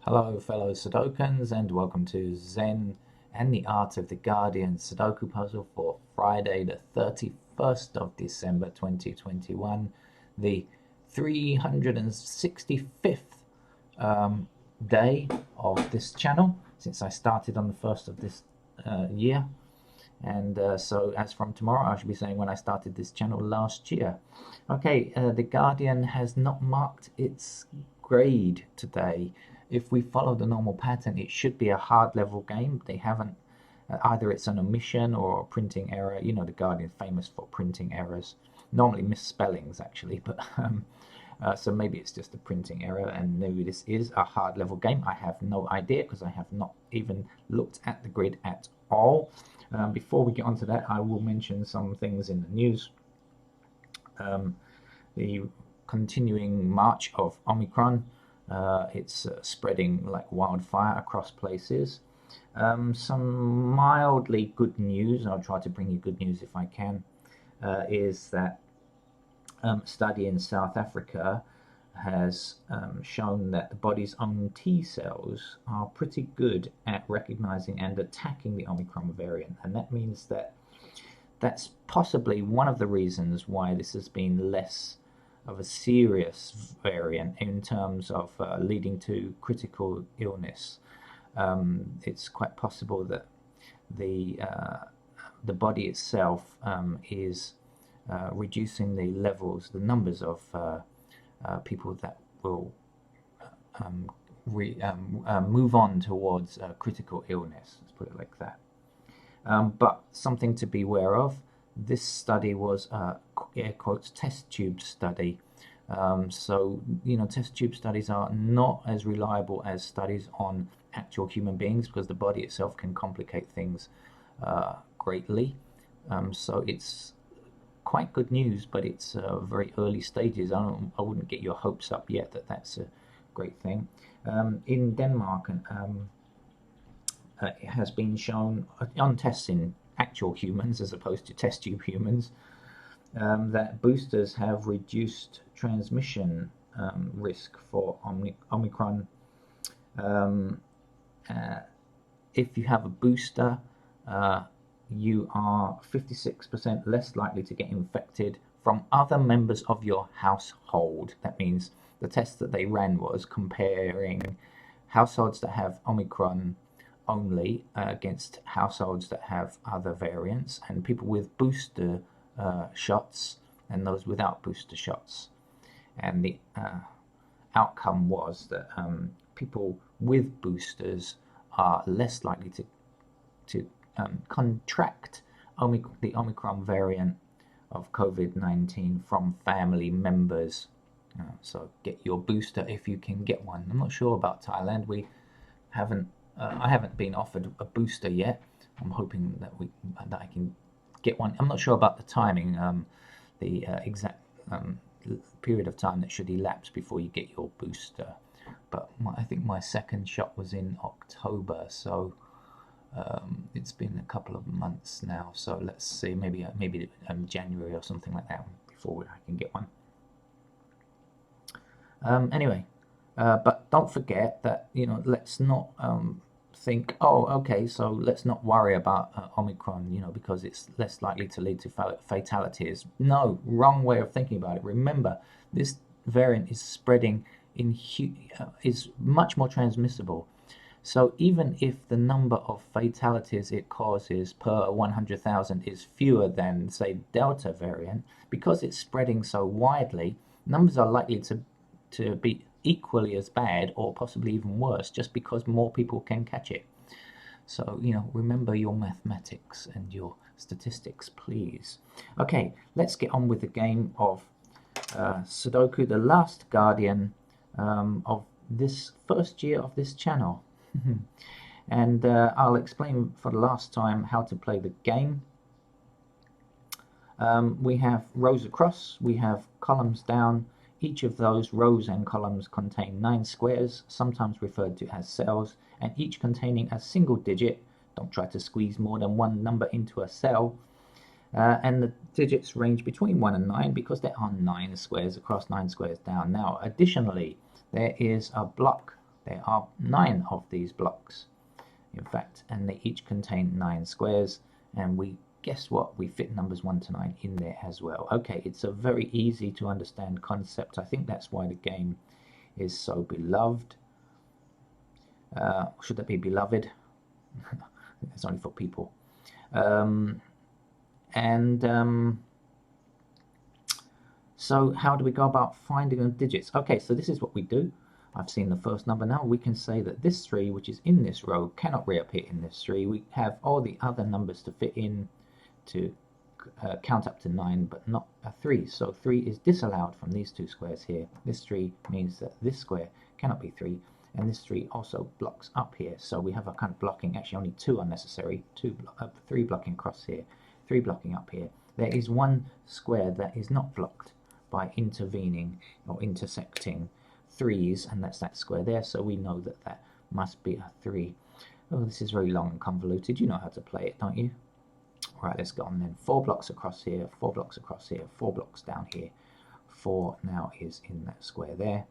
Hello, fellow Sudokans, and welcome to Zen and the Art of the Guardian Sudoku puzzle for Friday, the 31st of December 2021, the 365th day of this channel since I started on the 1st of this year. And so, as from tomorrow, I should be saying when I started this channel last year. Okay, The Guardian has not marked its grade today. If we follow the normal pattern, it should be a hard level game. They haven't, either it's an omission or a printing error. You know, The Guardian famous for printing errors, normally misspellings actually, but so maybe it's just a printing error, and maybe this is a hard level game. I have no idea because I have not even looked at the grid at all. Before we get on to that, I will mention some things in the news. The continuing march of Omicron, it's spreading like wildfire across places. Some mildly good news, I'll try to bring you good news if I can, is that study in South Africa has shown that the body's own T cells are pretty good at recognizing and attacking the Omicron variant. And that means that that's possibly one of the reasons why this has been less of a serious variant in terms of leading to critical illness. It's quite possible that the body itself is reducing the levels, the numbers of people that will move on towards critical illness. Let's put it like that. But something to be aware of, this study was a air quotes test tube study. So, you know, test tube studies are not as reliable as studies on actual human beings because the body itself can complicate things greatly. So it's quite good news, but it's very early stages. I wouldn't get your hopes up yet that that's a great thing. In Denmark, it has been shown on tests in actual humans as opposed to test tube humans that boosters have reduced transmission risk for Omicron. If you have a booster, you are 56% less likely to get infected from other members of your household. That means the test that they ran was comparing households that have Omicron only against households that have other variants, and people with booster shots and those without booster shots. And the outcome was that people with boosters are less likely to contract the Omicron variant of COVID-19 from family members. So get your booster if you can get one. I'm not sure about Thailand. I haven't been offered a booster yet. I'm hoping that I can get one. I'm not sure about the timing, the exact period of time that should elapse before you get your booster. But I think my second shot was in October, so it's been a couple of months now. So let's see, maybe January or something like that before I can get one. Anyway, but don't forget that, you know, let's not think, oh, okay, so let's not worry about Omicron, you know, because it's less likely to lead to fatalities. No, wrong way of thinking about it. Remember, this variant is spreading is much more transmissible. So even if the number of fatalities it causes per 100,000 is fewer than, say, Delta variant, because it's spreading so widely, numbers are likely to be equally as bad or possibly even worse just because more people can catch it. So, you know, remember your mathematics and your statistics, please. Okay, let's get on with the game of Sudoku, the last guardian of this first year of this channel. And I'll explain for the last time how to play the game. We have rows across, we have columns down. Each of those rows and columns contain 9 squares, sometimes referred to as cells, and each containing a single digit. Don't try to squeeze more than one number into a cell. And the digits range between 1 and 9 because there are 9 squares across, 9 squares down. Now, additionally, there is a block There are 9 of these blocks, in fact, and they each contain 9 squares, and we guess what, we fit numbers 1 to 9 in there as well. Okay, it's a very easy to understand concept. I think that's why the game is so beloved. Should that be beloved? It's only for people. So how do we go about finding the digits? Okay, so this is what we do. I've seen the first number now. We can say that this 3, which is in this row, cannot reappear in this 3. We have all the other numbers to fit in to count up to 9, but not a 3. So 3 is disallowed from these 2 squares here. This 3 means that this square cannot be 3, and this 3 also blocks up here. So we have a kind of blocking. Actually, only 2 are necessary. 3 blocking across here, 3 blocking up here. There is 1 square that is not blocked by intervening or intersecting 3's, and that's that square there, so we know that that must be a 3. Oh, this is very long and convoluted. You know how to play it, don't you? Right, let's go on then. 4 blocks across here, 4 blocks across here, 4 blocks down here. 4 now is in that square there.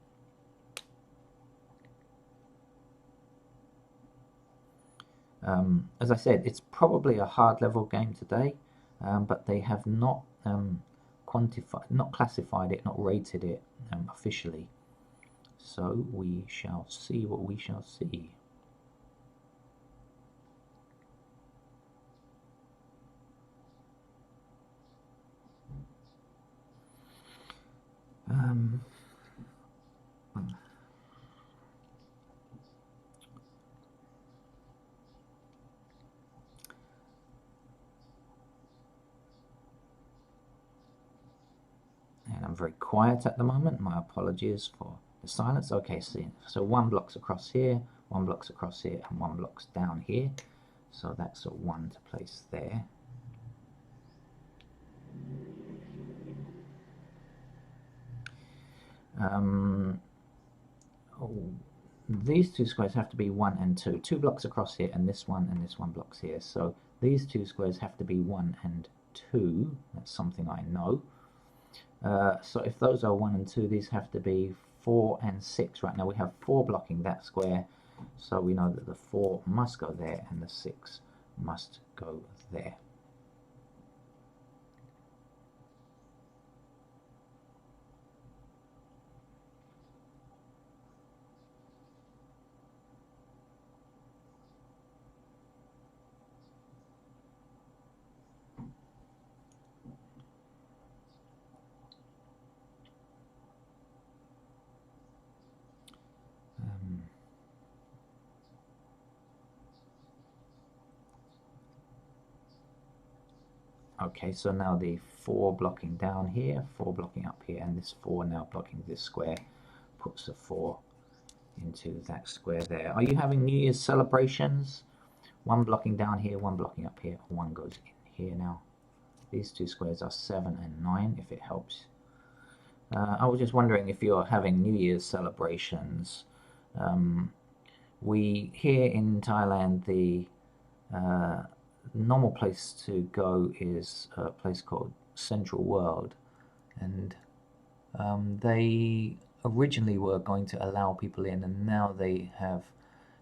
As I said, it's probably a hard level game today, but they have not classified it, not rated it officially. So we shall see what we shall see. And I'm very quiet at the moment. My apologies for the silence. Okay, so 1 blocks across here, 1 blocks across here, and 1 blocks down here. So that's a 1 to place there. These 2 squares have to be 1 and 2. 2 blocks across here, and this 1 blocks here. So these 2 squares have to be 1 and 2. That's something I know. So if those are 1 and 2, these have to be 4 and 6. Right now we have 4 blocking that square, so we know that the 4 must go there and the 6 must go there. Okay, so now the 4 blocking down here, 4 blocking up here, and this 4 now blocking this square puts a 4 into that square there. Are you having New Year's celebrations? 1 blocking down here, 1 blocking up here, 1 goes in here now. These 2 squares are 7 and 9, if it helps. I was just wondering if you're having New Year's celebrations. We here in Thailand, the normal place to go is a place called Central World, and they originally were going to allow people in, and now they have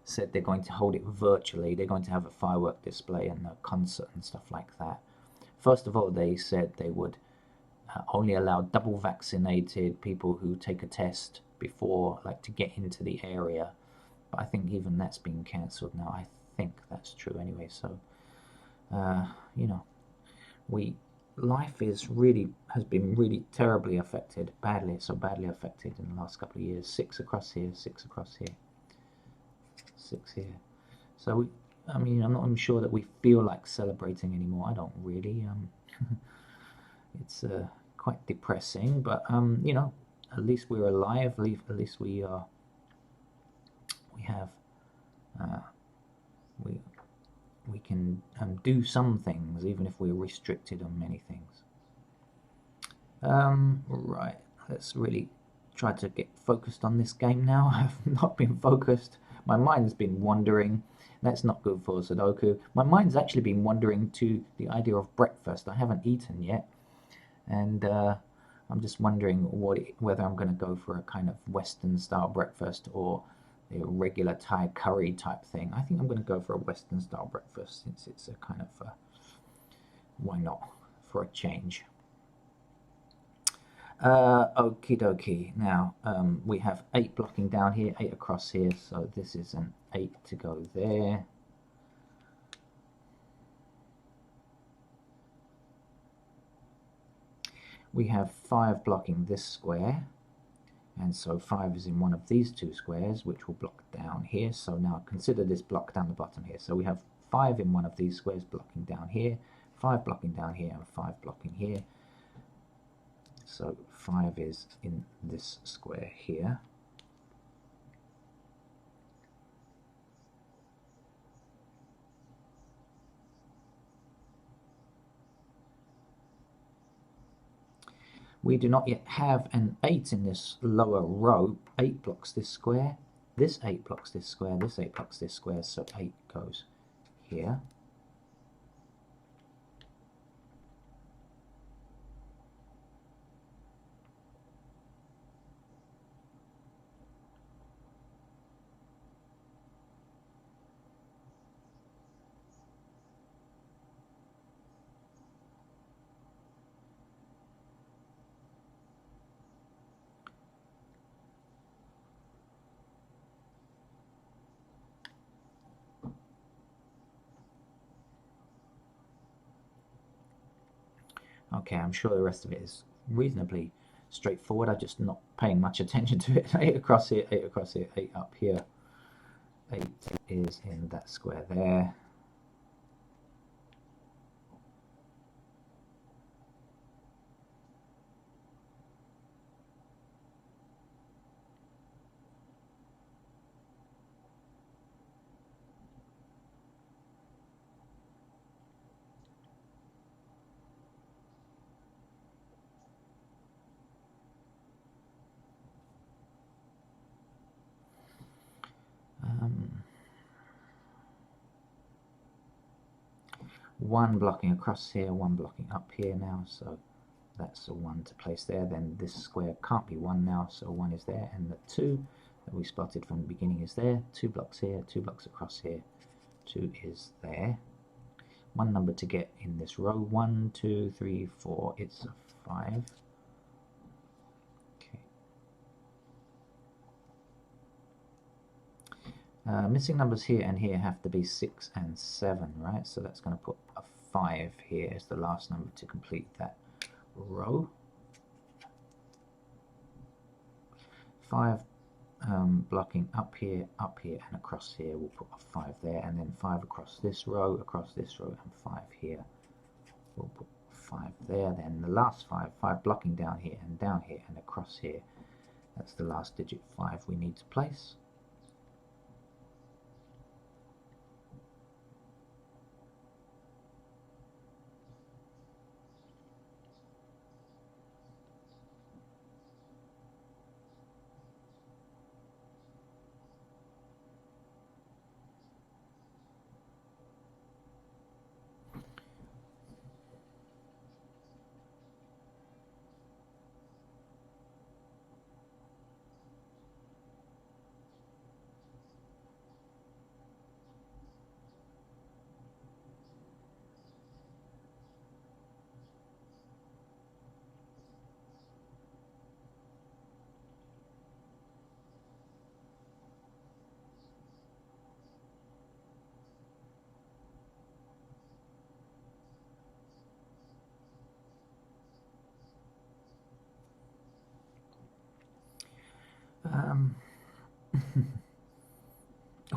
said they're going to hold it virtually. They're going to have a firework display and a concert and stuff like that. First of all, they said they would only allow double vaccinated people who take a test before, like, to get into the area, but I think even that's been cancelled now. I think that's true anyway. So you know, life has been really terribly affected, so badly affected in the last couple of years. 6 across here, 6 across here, 6 here. So I mean, I'm not even sure that we feel like celebrating anymore. I don't really. It's quite depressing, but you know, at least we're alive. At least we can do some things, even if we're restricted on many things. Right, let's really try to get focused on this game now. I've not been focused. My mind's been wandering. That's not good for Sudoku. My mind's actually been wandering to the idea of breakfast. I haven't eaten yet, and I'm just wondering whether I'm going to go for a kind of Western style breakfast or a regular Thai curry type thing. I think I'm going to go for a Western style breakfast since it's a kind of why not, for a change. Okie dokie. Now we have 8 blocking down here, 8 across here, so this is an 8 to go there. We have 5 blocking this square, and so 5 is in one of these 2 squares, which will block down here. So now consider this block down the bottom here. So we have 5 in one of these squares blocking down here, 5 blocking down here, and 5 blocking here. So 5 is in this square here. We do not yet have an 8 in this lower row. 8 blocks this square, this 8 blocks this square, this 8 blocks this square, so 8 goes here. Okay, I'm sure the rest of it is reasonably straightforward. I'm just not paying much attention to it. 8 across here, 8 across here, 8 up here. 8 is in that square there. One blocking across here, 1 blocking up here now, so that's a 1 to place there. Then this square can't be 1 now, so 1 is there, and the 2 that we spotted from the beginning is there. 2 blocks here, 2 blocks across here, 2 is there. One number to get in this row, 1, 2, 3, 4, it's a 5. Missing numbers here and here have to be 6 and 7, right? So that's going to put a 5 here as the last number to complete that row. 5 blocking up here, and across here. We'll put a 5 there, and then 5 across this row, and 5 here. We'll put 5 there. Then the last 5 blocking down here, and across here. That's the last digit 5 we need to place.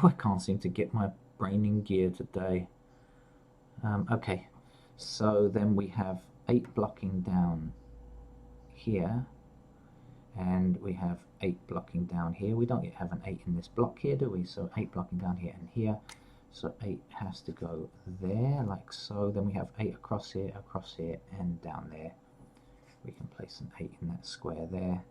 Oh, I can't seem to get my brain in gear today. Okay, so then we have 8 blocking down here, and we have 8 blocking down here. We don't yet have an 8 in this block here, do we? So 8 blocking down here and here. So 8 has to go there, like so. Then we have 8 across here, and down there. We can place an 8 in that square there.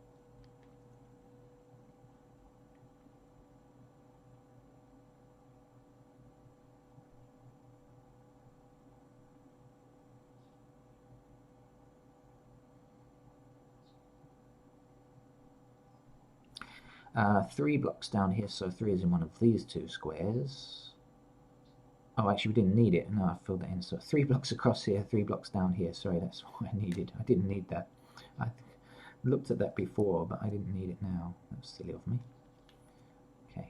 3 blocks down here, so 3 is in one of these 2 squares. Oh, actually, we didn't need it. No, I filled that in. So 3 blocks across here, 3 blocks down here. Sorry, that's what I needed. I didn't need that. I looked at that before, but I didn't need it now. That's silly of me. Okay.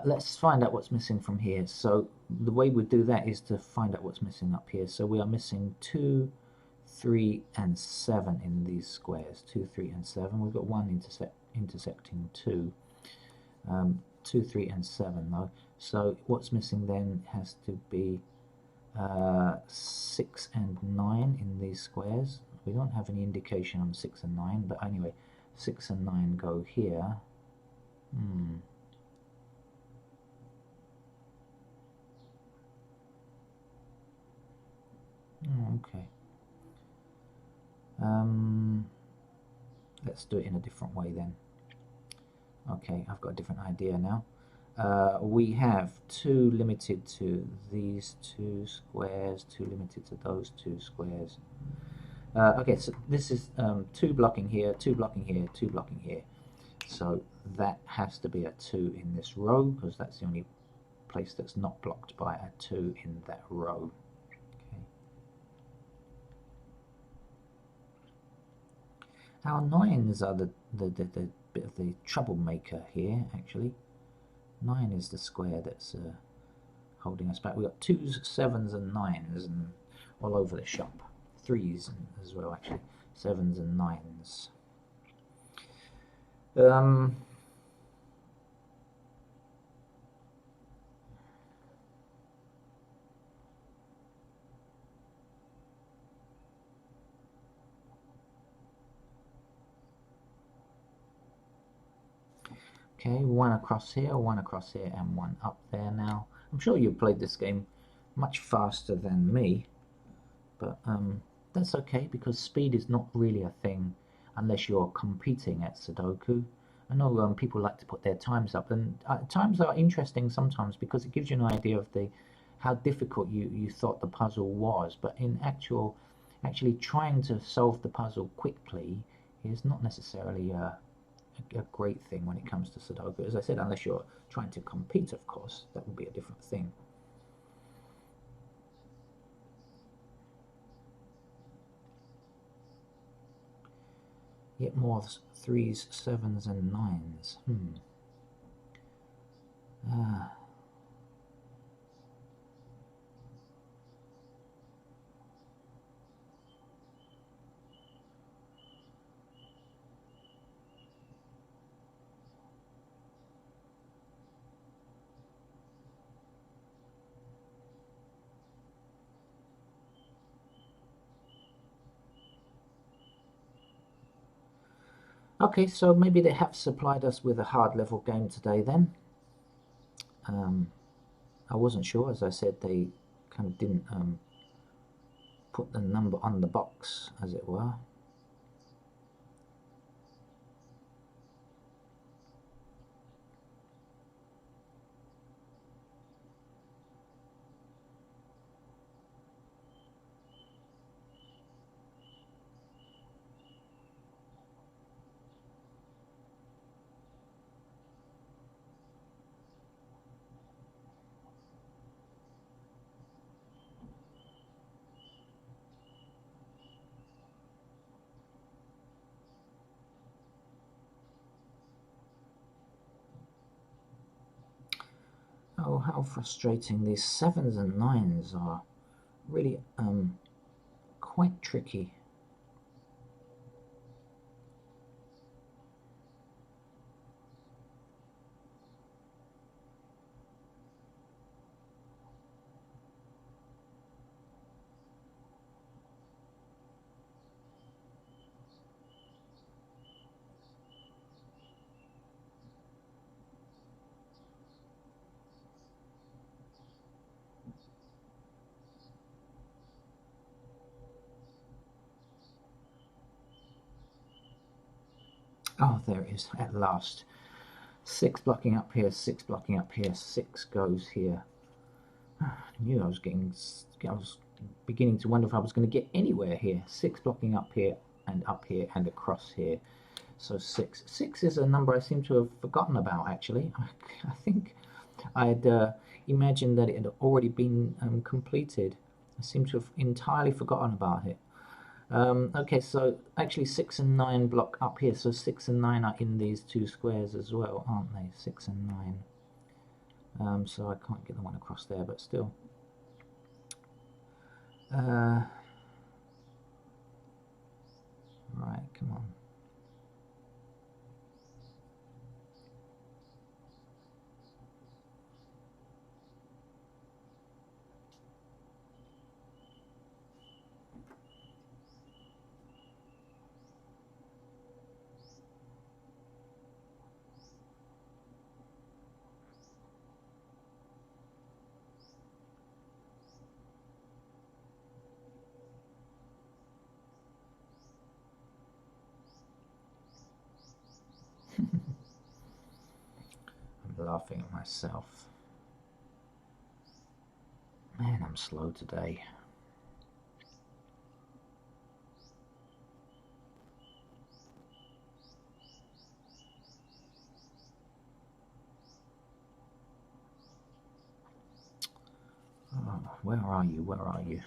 Let's find out what's missing from here. So the way we do that is to find out what's missing up here. So we are missing 2, 3, and 7 in these squares. 2, 3, and 7. We've got 1 intersecting 2. 2, 3, and 7 though. So what's missing then has to be 6 and 9 in these squares. We don't have any indication on 6 and 9, but anyway, 6 and 9 go here. Okay. Let's do it in a different way then. Okay, I've got a different idea now. We have 2 limited to these 2 squares, 2 limited to those 2 squares. Okay, so this is 2 blocking here, 2 blocking here, 2 blocking here. So that has to be a 2 in this row, because that's the only place that's not blocked by a 2 in that row. Okay. Our 9s are the bit of the troublemaker here, actually. 9 is the square that's holding us back. We've got 2s, 7s, and 9s and all over the shop. 3s as well, actually. 7s and 9s. Okay, 1 across here, 1 across here, and 1 up there now. I'm sure you've played this game much faster than me, but that's okay, because speed is not really a thing unless you're competing at Sudoku. I know people like to put their times up, and times are interesting sometimes because it gives you an idea of how difficult you thought the puzzle was, but in actually trying to solve the puzzle quickly is not necessarily a great thing when it comes to Sudoku. As I said, unless you're trying to compete, of course, that would be a different thing. Yet more 3s, 7s, and 9s. Okay, so maybe they have supplied us with a hard level game today then. I wasn't sure, as I said, they kind of didn't put the number on the box, as it were. Oh, how frustrating. These 7s and 9s are really quite tricky. Oh, there it is at last. 6 blocking up here, 6 blocking up here, 6 goes here. I knew I was beginning to wonder if I was going to get anywhere here. 6 blocking up here and across here. So 6. 6 is a number I seem to have forgotten about, actually. I think I'd imagined that it had already been completed. I seem to have entirely forgotten about it. Okay, so actually 6 and 9 block up here, so 6 and 9 are in these two squares as well, aren't they? 6 and 9. So I can't get the one across there, but still. Right, come on. I'm laughing at myself. Man, I'm slow today. Oh, where are you? Where are you?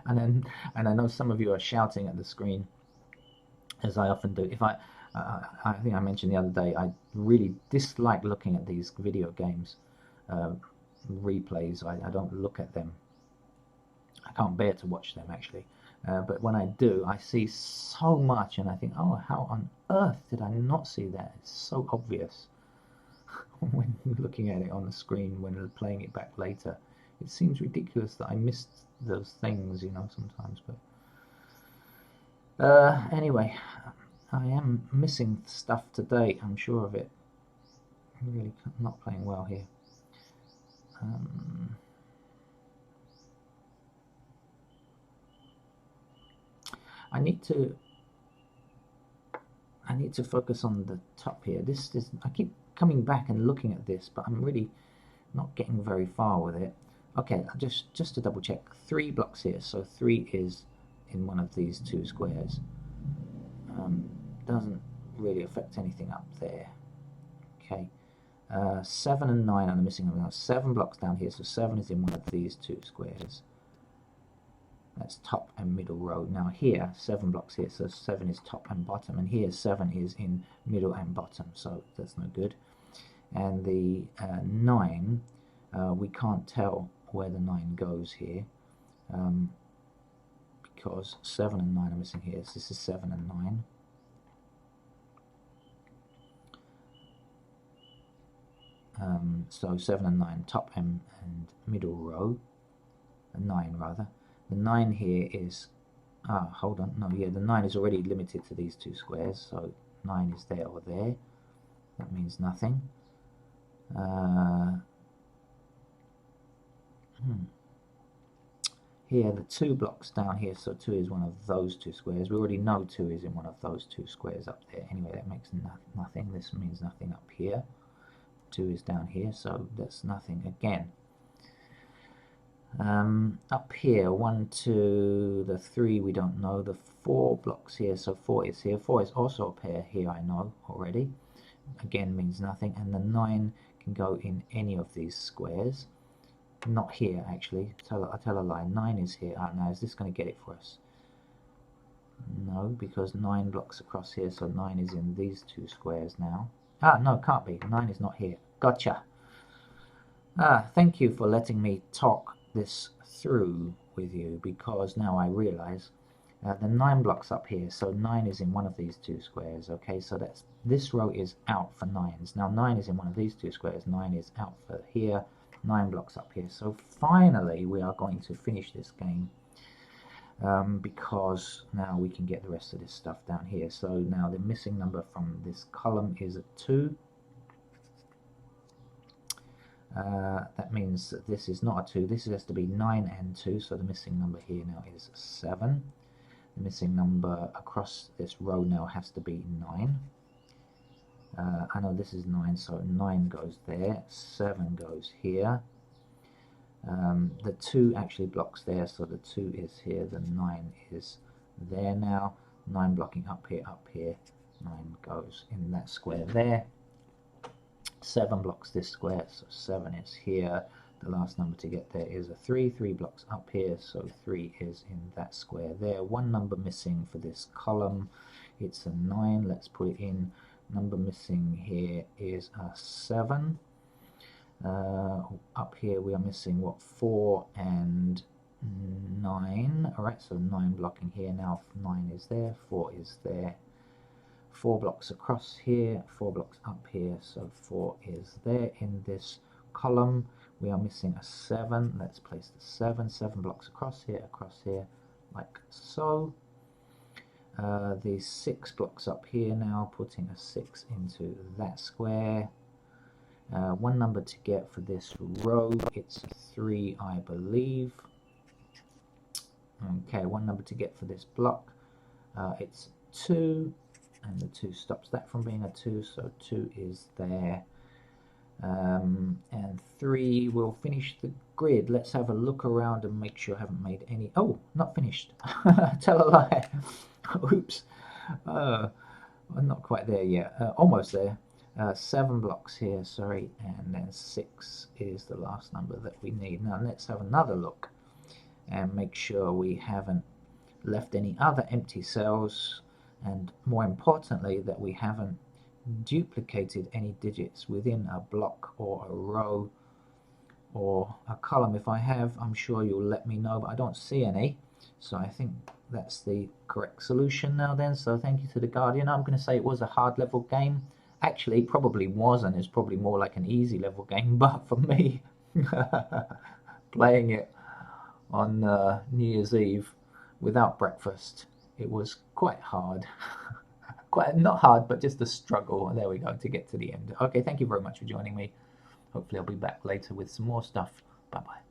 and I know some of you are shouting at the screen, as I often do. I think I mentioned the other day, I really dislike looking at these video games replays. I don't look at them. I can't bear to watch them, actually. But when I do, I see so much, and I think, oh, how on earth did I not see that? It's so obvious when looking at it on the screen, when playing it back later. It seems ridiculous that I missed those things, sometimes. But anyway, I am missing stuff today, I'm sure of it. I'm really not playing well here. I need to focus on the top here. I keep coming back and looking at this, but I'm really not getting very far with it. Okay, just to double check, 3 blocks here, so 3 is in one of these two squares. Doesn't really affect anything up there. Okay, 7 and 9 are the missing. 7 blocks down here, so 7 is in one of these two squares. That's top and middle row. Now here, 7 blocks here, so 7 is top and bottom, and here 7 is in middle and bottom, so that's no good. And the 9, we can't tell where the 9 goes here, because 7 and 9 are missing here, so this is 7 and 9. So 7 and 9, top and middle row, 9 rather. The 9 here is, hold on, no, yeah, the 9 is already limited to these two squares, so 9 is there or there. That means nothing. Here, the 2 blocks down here, so 2 is one of those two squares. We already know 2 is in one of those two squares up there. Anyway, that makes nothing. This means nothing up here. 2 is down here, so that's nothing again. Up here, 1, 2, the 3 we don't know, the 4 blocks here, so 4 is here. 4 is also a pair here, I know already. Again, means nothing. And the 9 can go in any of these squares. Not here, actually. I tell a lie. 9 is here. Now, is this going to get it for us? No, because 9 blocks across here, so 9 is in these two squares now. No, can't be. 9 is not here. Gotcha. Thank you for letting me talk this through with you, because now I realize the 9 blocks up here, so 9 is in one of these two squares. Okay, so this row is out for 9s. Now 9 is in one of these two squares, 9 is out for here, 9 blocks up here. So finally we are going to finish this game, because now we can get the rest of this stuff down here. So now the missing number from this column is a 2. That means that this is not a 2. This has to be 9 and 2, so the missing number here now is 7. The missing number across this row now has to be 9. I know this is 9, so 9 goes there, 7 goes here. The 2 actually blocks there, so the 2 is here, the 9 is there now. 9 blocking up here, 9 goes in that square there. 7 blocks this square, so 7 is here. The last number to get there is a 3. 3 blocks up here, so 3 is in that square there. One number missing for this column, it's a 9. Let's put it in. Number missing here is a 7. Up here we are missing, what, 4 and 9. Alright, so 9 blocking here now. 9 is there, 4 is there. 4 blocks across here, 4 blocks up here, so 4 is there in this column. We are missing a 7. Let's place the 7. 7 blocks across here, like so. The 6 blocks up here now, putting a 6 into that square. One number to get for this row, it's 3, I believe. Okay, one number to get for this block, it's 2, and the 2 stops that from being a 2, so 2 is there. And 3 will finish the grid. Let's have a look around and make sure I haven't made any. Oh, not finished. Tell a lie. Oops. I'm not quite there yet. Almost there. 7 blocks here, sorry, and then 6 is the last number that we need. Now let's have another look and make sure we haven't left any other empty cells, and more importantly that we haven't duplicated any digits within a block or a row or a column. If I have, I'm sure you'll let me know, but I don't see any, so I think that's the correct solution now then. So thank you to the Guardian. I'm going to say it was a hard level game. Actually, it probably wasn't. It's probably more like an easy level game, but for me, playing it on New Year's Eve without breakfast, it was quite hard. Quite not hard, but just a struggle. There we go, to get to the end. Okay, thank you very much for joining me. Hopefully I'll be back later with some more stuff. Bye bye.